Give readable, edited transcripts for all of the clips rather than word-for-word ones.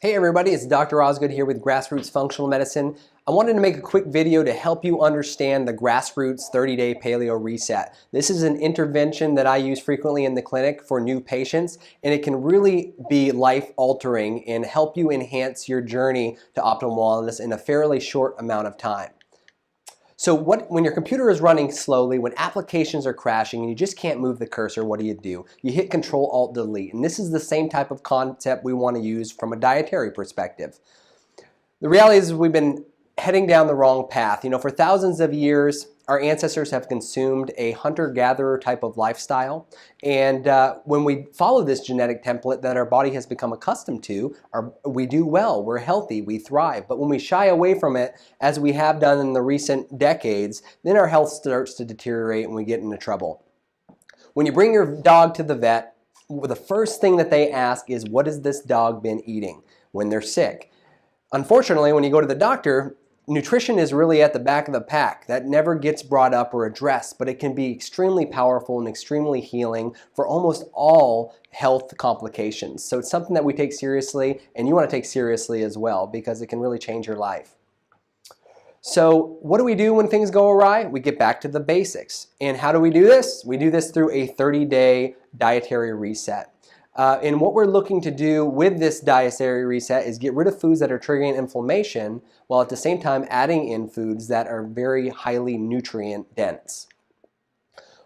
Hey everybody, it's Dr. Osgood here with GrassRoots Functional Medicine. I wanted to make a quick video to help you understand the GrassRoots 30-Day Paleo Reset. This is an intervention that I use frequently in the clinic for new patients, and it can really be life-altering and help you enhance your journey to optimal wellness in a fairly short amount of time. So when your computer is running slowly, when applications are crashing and you just can't move the cursor, what do? You hit Control-Alt-Delete, and this is the same type of concept we want to use from a dietary perspective. The reality is we've been heading down the wrong path. For thousands of years, our ancestors have consumed a hunter-gatherer type of lifestyle, and when we follow this genetic template that our body has become accustomed to, we do well, we're healthy, we thrive. But when we shy away from it, as we have done in the recent decades, then our health starts to deteriorate and we get into trouble. When you bring your dog to the vet, the first thing that they ask is, what has this dog been eating when they're sick? Unfortunately, when you go to the doctor, nutrition is really at the back of the pack. That never gets brought up or addressed, but it can be extremely powerful and extremely healing for almost all health complications. So it's something that we take seriously, and you want to take seriously as well, because it can really change your life. So what do we do when things go awry? We get back to the basics. And how do we do this? We do this through a 30-day dietary reset. And what we're looking to do with this dietary reset is get rid of foods that are triggering inflammation, while at the same time adding in foods that are very highly nutrient dense.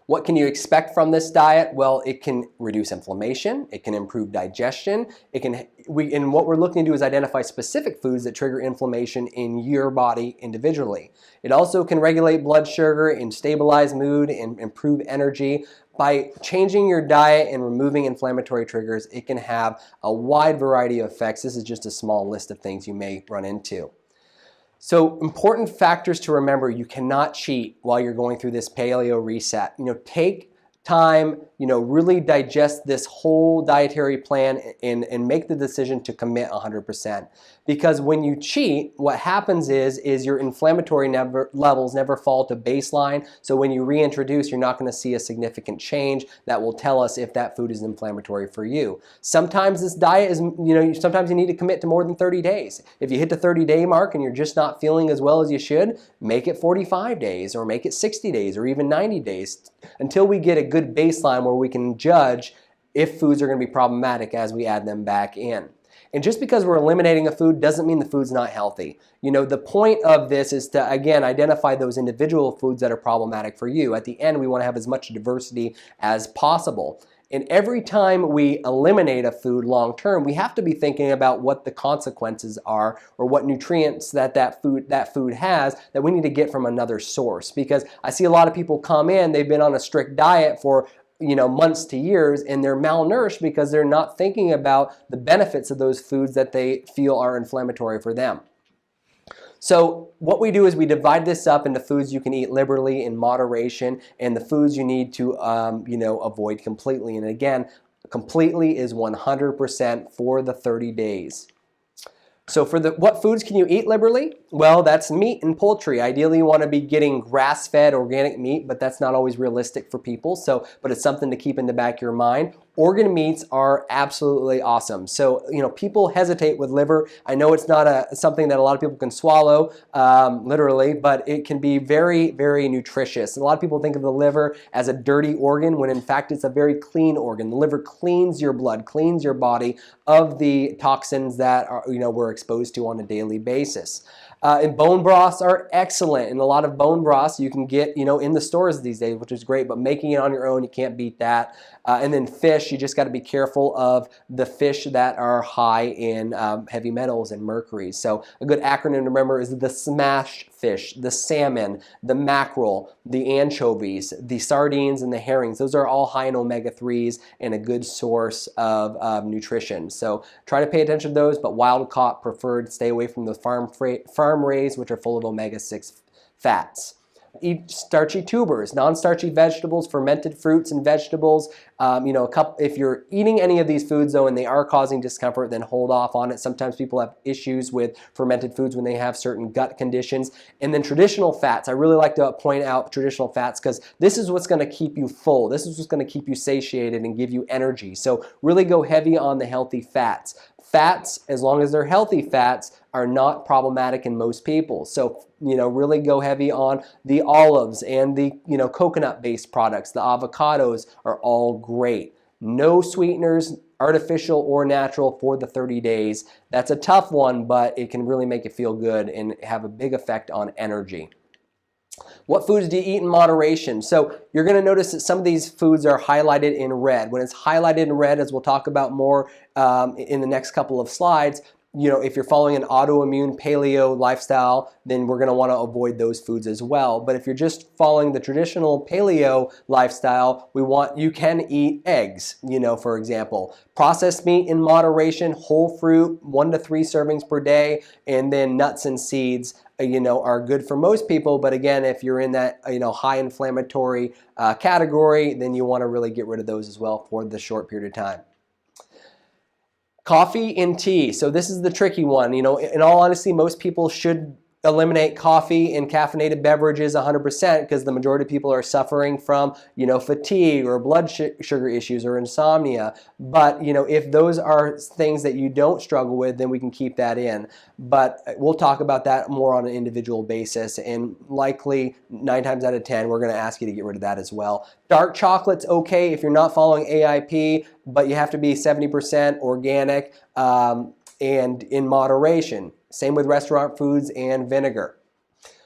What can you expect from this diet? Well, it can reduce inflammation, it can improve digestion, and what we're looking to do is identify specific foods that trigger inflammation in your body individually. It also can regulate blood sugar and stabilize mood and improve energy. By changing your diet and removing inflammatory triggers, it can have a wide variety of effects. This is just a small list of things you may run into. So important factors to remember: you cannot cheat while you're going through this paleo reset. Take time, really digest this whole dietary plan and make the decision to commit 100%. Because when you cheat, what happens is your inflammatory levels never fall to baseline. So when you reintroduce, you're not going to see a significant change that will tell us if that food is inflammatory for you. Sometimes this diet is, sometimes you need to commit to more than 30 days. If you hit the 30-day mark and you're just not feeling as well as you should, make it 45 days or make it 60 days or even 90 days until we get a good baseline where we can judge if foods are going to be problematic as we add them back in. And just because we're eliminating a food doesn't mean the food's not healthy. The point of this is to, again, identify those individual foods that are problematic for you. At the end, we want to have as much diversity as possible. And every time we eliminate a food long term, we have to be thinking about what the consequences are, or what nutrients that food has that we need to get from another source. Because I see a lot of people come in, they've been on a strict diet for months to years, and they're malnourished because they're not thinking about the benefits of those foods that they feel are inflammatory for them. So what we do is we divide this up into foods you can eat liberally in moderation, and the foods you need to avoid completely. And again, completely is 100% for the 30 days. So what foods can you eat liberally? Well, that's meat and poultry. Ideally, you want to be getting grass-fed organic meat, but that's not always realistic for people. But it's something to keep in the back of your mind. Organ meats are absolutely awesome. So, people hesitate with liver. I know it's not something that a lot of people can swallow, literally, but it can be very, very nutritious. And a lot of people think of the liver as a dirty organ, when in fact it's a very clean organ. The liver cleans your blood, cleans your body of the toxins that we're exposed to on a daily basis. And bone broths are excellent, and a lot of bone broths you can get in the stores these days, which is great, but making it on your own, you can't beat that. And then fish, you just got to be careful of the fish that are high in heavy metals and mercury. So a good acronym to remember is the smash fish, the salmon, the mackerel, the anchovies, the sardines, and the herrings. Those are all high in omega-3s and a good source of nutrition. So try to pay attention to those, but wild caught preferred. Stay away from the farm raised, which are full of omega-6 fats. Eat starchy tubers, non-starchy vegetables, fermented fruits and vegetables, If you're eating any of these foods though and they are causing discomfort, then hold off on it. Sometimes people have issues with fermented foods when they have certain gut conditions. And then traditional fats, I really like to point out traditional fats because this is what's going to keep you full. This is what's going to keep you satiated and give you energy. So really go heavy on the healthy fats. Fats, as long as they're healthy fats, are not problematic in most people. So, really go heavy on the olives and the, coconut-based products. The avocados are all great. No sweeteners, artificial or natural, for the 30 days. That's a tough one, but it can really make you feel good and have a big effect on energy. What foods do you eat in moderation? So you're going to notice that some of these foods are highlighted in red. When it's highlighted in red, as we'll talk about more in the next couple of slides, if you're following an autoimmune paleo lifestyle, then we're going to want to avoid those foods as well. But if you're just following the traditional paleo lifestyle, you can eat eggs, for example. Processed meat in moderation, whole fruit, 1 to 3 servings per day, and then nuts and seeds, are good for most people. But again, if you're in that, high inflammatory category, then you want to really get rid of those as well for the short period of time. Coffee and tea. So this is the tricky one. In all honesty, most people should eliminate coffee and caffeinated beverages 100% because the majority of people are suffering from, fatigue or blood sugar issues or insomnia. But, if those are things that you don't struggle with, then we can keep that in. But we'll talk about that more on an individual basis, and likely 9 times out of 10, we're going to ask you to get rid of that as well. Dark chocolate's okay if you're not following AIP, but you have to be 70% organic and in moderation. Same with restaurant foods and vinegar.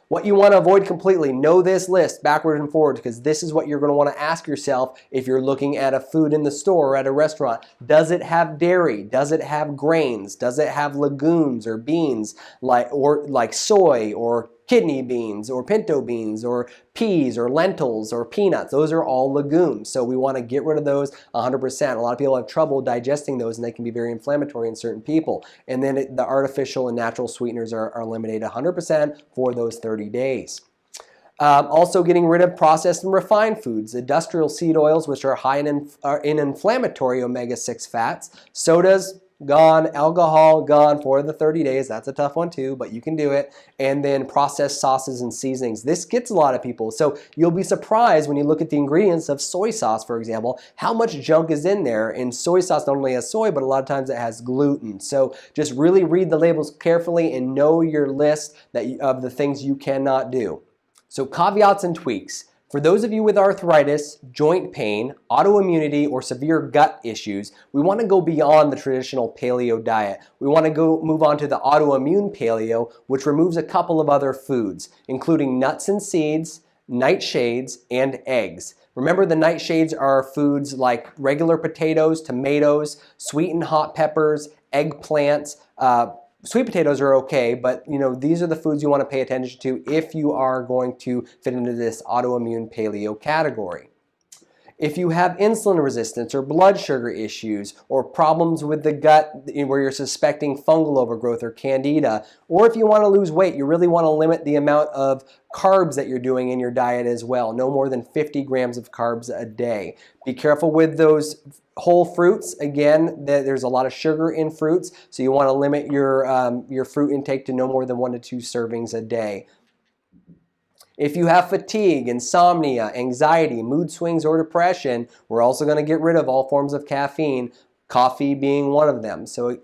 What you want to avoid completely, know this list backward and forward, because this is what you're going to want to ask yourself if you're looking at a food in the store or at a restaurant. Does it have dairy? Does it have grains? Does it have legumes or beans like soy or kidney beans or pinto beans or peas or lentils or peanuts? Those are all legumes. So we want to get rid of those 100%. A lot of people have trouble digesting those and they can be very inflammatory in certain people. And then the artificial and natural sweeteners are eliminated 100% for those 30 days. Also getting rid of processed and refined foods, industrial seed oils, which are high in inflammatory omega-6 fats, sodas, gone, alcohol, gone for the 30 days. That's a tough one too, but you can do it. And then processed sauces and seasonings. This gets a lot of people. So you'll be surprised when you look at the ingredients of soy sauce, for example, how much junk is in there. And soy sauce not only has soy, but a lot of times it has gluten. So just really read the labels carefully and know your list of the things you cannot do. So caveats and tweaks. For those of you with arthritis, joint pain, autoimmunity, or severe gut issues, we want to go beyond the traditional paleo diet. We want to move on to the autoimmune paleo, which removes a couple of other foods, including nuts and seeds, nightshades, and eggs. Remember, the nightshades are foods like regular potatoes, tomatoes, sweet and hot peppers, eggplants. Sweet potatoes are okay, but these are the foods you want to pay attention to if you are going to fit into this autoimmune paleo category. If you have insulin resistance or blood sugar issues or problems with the gut where you're suspecting fungal overgrowth or candida, or if you want to lose weight, you really want to limit the amount of carbs that you're doing in your diet as well. No more than 50 grams of carbs a day. Be careful with those whole fruits. Again, there's a lot of sugar in fruits, so you want to limit your fruit intake to no more than 1 to 2 servings a day. If you have fatigue, insomnia, anxiety, mood swings, or depression, we're also going to get rid of all forms of caffeine, coffee being one of them. So,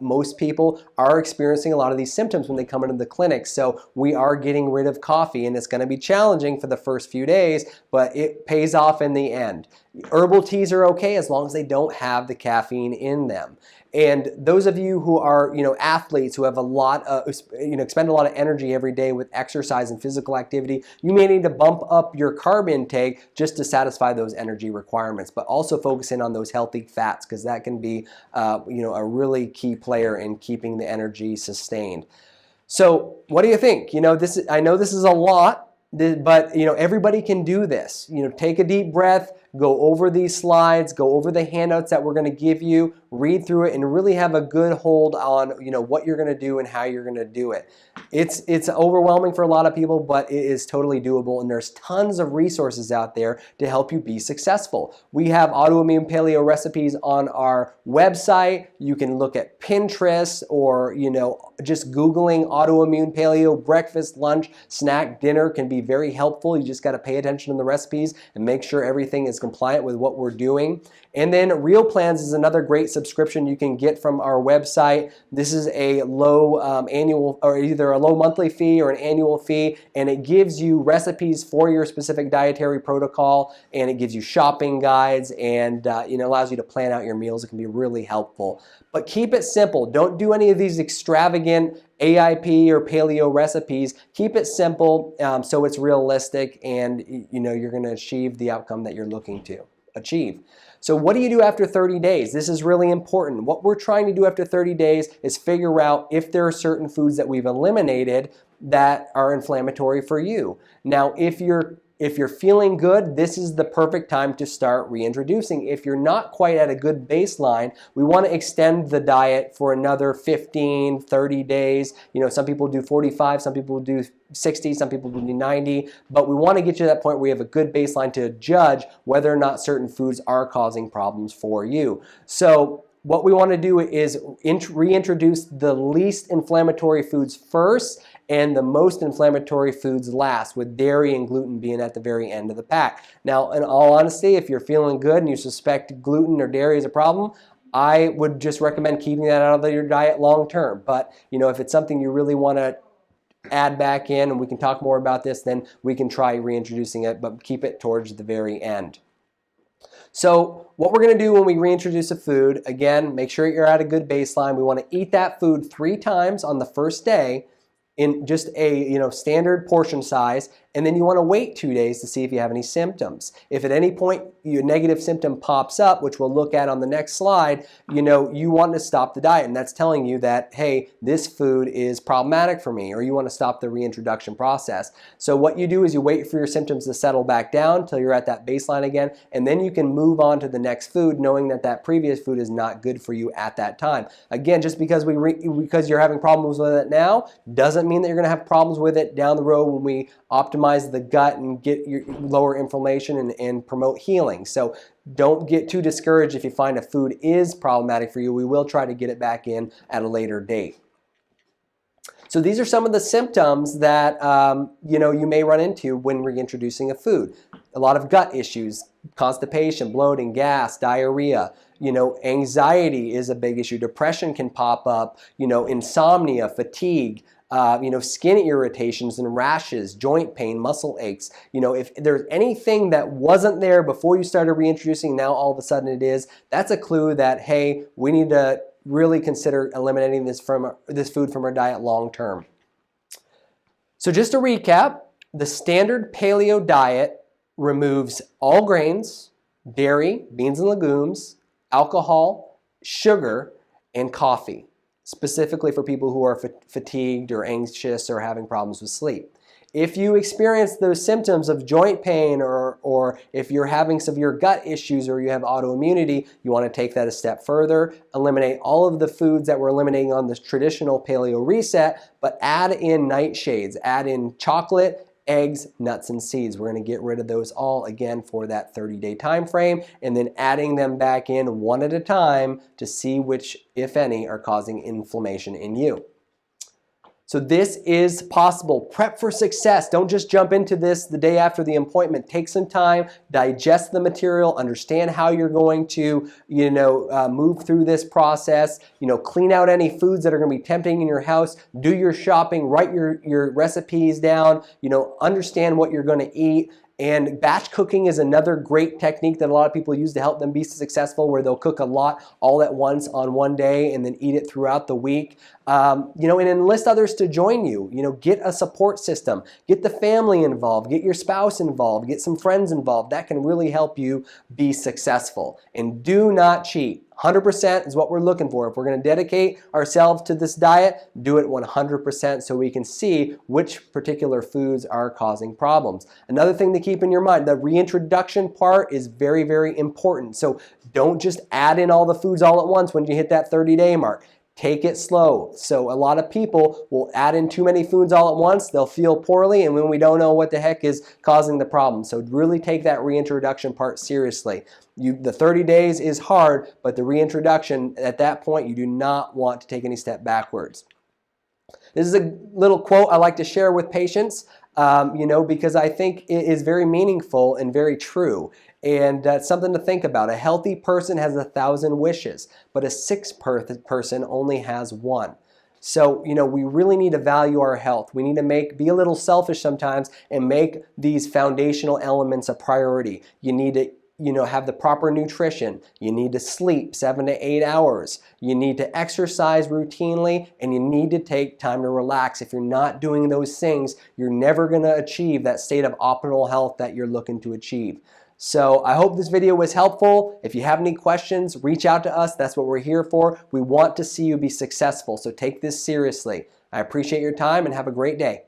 most people are experiencing a lot of these symptoms when they come into the clinic. So we are getting rid of coffee, and it's going to be challenging for the first few days, but it pays off in the end. Herbal teas are okay as long as they don't have the caffeine in them. And those of you who are, athletes who have a lot of, expend a lot of energy every day with exercise and physical activity, you may need to bump up your carb intake just to satisfy those energy requirements, but also focus in on those healthy fats because that can be, a really key player in keeping the energy sustained. So what do you think? I know this is a lot. But everybody can do this. Take a deep breath, go over these slides, go over the handouts that we're going to give you, read through it, and really have a good hold on what you're going to do and how you're going to do it. It's overwhelming for a lot of people, but it is totally doable, and there's tons of resources out there to help you be successful. We have autoimmune paleo recipes on our website. You can look at Pinterest or just Googling autoimmune paleo breakfast, lunch, snack, dinner can be very helpful. You just got to pay attention to the recipes and make sure everything is compliant with what we're doing. And then Real Plans is another great subscription you can get from our website. This is a low annual, or either a low monthly fee or an annual fee, and it gives you recipes for your specific dietary protocol, and it gives you shopping guides, and allows you to plan out your meals. It can be really helpful. But keep it simple. Don't do any of these extravagant AIP or paleo recipes. Keep it simple so it's realistic, and you're going to achieve the outcome that you're looking to achieve. So what do you do after 30 days? This is really important. What we're trying to do after 30 days is figure out if there are certain foods that we've eliminated that are inflammatory for you. Now, if you're feeling good, this is the perfect time to start reintroducing. If you're not quite at a good baseline, we want to extend the diet for another 15, 30 days. Some people do 45, some people do 60, some people do 90, but we want to get you to that point where you have a good baseline to judge whether or not certain foods are causing problems for you. So what we want to do is reintroduce the least inflammatory foods first and the most inflammatory foods last, with dairy and gluten being at the very end of the pack. Now, in all honesty, if you're feeling good and you suspect gluten or dairy is a problem, I would just recommend keeping that out of your diet long term. But if it's something you really want to add back in, and we can talk more about this, then we can try reintroducing it, but keep it towards the very end. So what we're going to do when we reintroduce a food, again, make sure you're at a good baseline. We want to eat that food 3 times on the first day in just a standard portion size, and then you want to wait 2 days to see if you have any symptoms. If at any point your negative symptom pops up, which we'll look at on the next slide, you want to stop the diet, and that's telling you that, hey, this food is problematic for me, or you want to stop the reintroduction process. So what you do is you wait for your symptoms to settle back down till you're at that baseline again, and then you can move on to the next food, knowing that that previous food is not good for you at that time. Again, just because you're having problems with it now doesn't mean that you're going to have problems with it down the road when we optimize the gut and get your lower inflammation and promote healing. So don't get too discouraged if you find a food is problematic for you. We will try to get it back in at a later date. So these are some of the symptoms that you may run into when reintroducing a food. A lot of gut issues, constipation, bloating, gas, diarrhea. Anxiety is a big issue. Depression can pop up. Insomnia, fatigue. Skin irritations and rashes, joint pain, muscle aches. If there's anything that wasn't there before you started reintroducing, now all of a sudden it is, that's a clue that, hey, we need to really consider eliminating this food from our diet long term. So just to recap, the standard paleo diet removes all grains, dairy, beans and legumes, alcohol, sugar, and coffee, specifically for people who are fatigued or anxious or having problems with sleep. If you experience those symptoms of joint pain or if you're having severe gut issues or you have autoimmunity, you want to take that a step further, eliminate all of the foods that we're eliminating on the traditional paleo reset, but add in nightshades, add in chocolate, eggs, nuts, and seeds. We're going to get rid of those all again for that 30-day time frame, and then adding them back in one at a time to see which, if any, are causing inflammation in you. So this is possible. Prep for success. Don't just jump into this the day after the appointment. Take some time, digest the material, understand how you're going to, move through this process. Clean out any foods that are going to be tempting in your house. Do your shopping. Write your recipes down. Understand what you're going to eat. And batch cooking is another great technique that a lot of people use to help them be successful, where they'll cook a lot all at once on one day and then eat it throughout the week. And enlist others to join you. Get a support system. Get the family involved. Get your spouse involved. Get some friends involved. That can really help you be successful. And do not cheat. 100% is what we're looking for. If we're going to dedicate ourselves to this diet, do it 100% so we can see which particular foods are causing problems. Another thing to keep in your mind, the reintroduction part is very, very important. So don't just add in all the foods all at once when you hit that 30-day mark. Take it slow. So a lot of people will add in too many foods all at once, they'll feel poorly, and when we don't know what the heck is causing the problem. So really take that reintroduction part seriously. The 30 days is hard, but the reintroduction, at that point, you do not want to take any step backwards. This is a little quote I like to share with patients, because I think it is very meaningful and very true. And something to think about. A healthy person has 1,000 wishes, but a sick person only has one. So, we really need to value our health. We need to be a little selfish sometimes and make these foundational elements a priority. You need to have the proper nutrition. You need to sleep 7 to 8 hours. You need to exercise routinely, and you need to take time to relax. If you're not doing those things, you're never going to achieve that state of optimal health that you're looking to achieve. So I hope this video was helpful. If you have any questions, reach out to us. That's what we're here for. We want to see you be successful, so take this seriously. I appreciate your time and have a great day.